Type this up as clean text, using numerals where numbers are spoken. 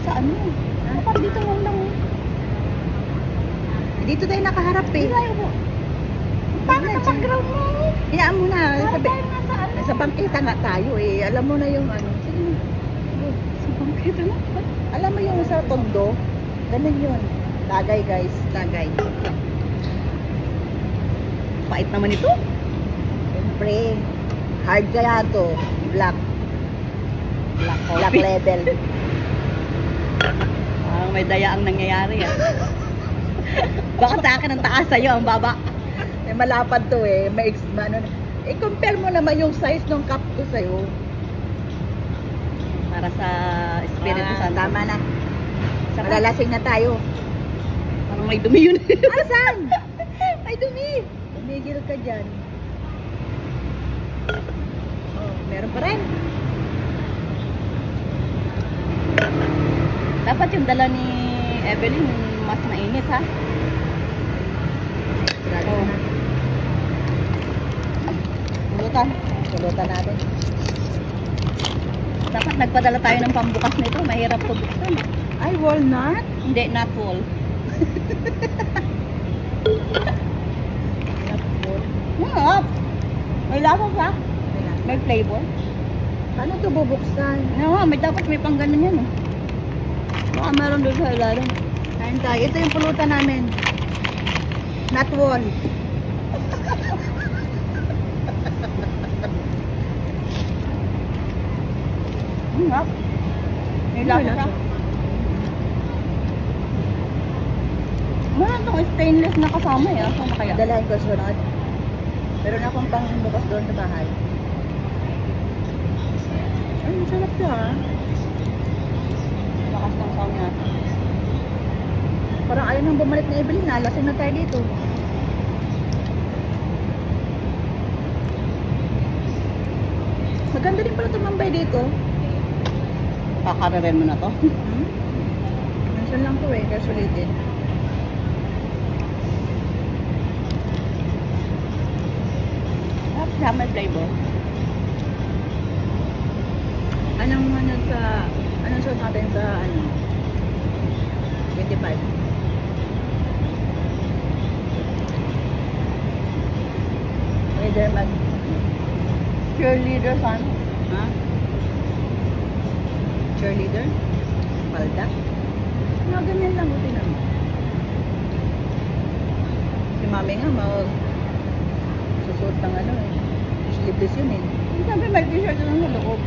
sa ano. Dapat dito mo lang. Dito tayo nakaharap eh. Hindi tayo po. Pangit ang background mo. Hayaan mo na. Wala Sabi, tayo nga sa ano. sa bangkita nga tayo eh. Alam mo na yung ano. Sige na. Sa bangkita na. Alam mo yung sa tondo? Ganun yun. Tagay guys. Tagay. Pait naman ito. Siyempre. Hard kaya to. Black. Black Black coffee. level. Parang may daya ang nangyayari ah. Bakit sa akin ang taas, sa'yo ang baba? Eh, malapad to eh. May ano, i-compare mo naman yung size ng cup ko sa'yo. Para sa Espiritu Santo. Tama na. Sarap. Malalasing na tayo. Parang may dumi yun. Asan? Ay, dumi. Tumigil ka dyan. Oh, meron pa rin. Dapat yung dala ni Evelyn mas mainit ha. Grabe Oh. na. Pulutan. Pulutan natin. Dapat nagpadala tayo ng pambukas nito. Mahirap to buksan. Ay, walnut? Hindi, not wall. May lasa siya. May flavor. Paano ito bubuksan? Ano, may dapat may pang ganun yan. Baka meron doon sa ilalim. Kain tayo. Ito yung pulutan namin. Not wall. May lasa siya. Meron itong stainless na kasama eh. Saan na kaya? Dalahin ko sunod. Meron akong pang bukas doon sa bahay. Ay, masarap siya ah. Lakas ng sound niya. Parang ayaw nang bumalik na Evelyn. Nalasing na tayo dito. Maganda rin pala tumambay dito. Kakararin mo na to. Minsan lang to eh, kaya sulitin. Tapos siya may flavor. Anong suot natin sa ano? 25. Either mag... Cheerleader san? Ha? Cheerleader? Palda? Mga ganyan lang, buti naman. Si mami nga, susuot ng ano eh. Sleeveless yun eh. Sabi may t-shirt na sa loob.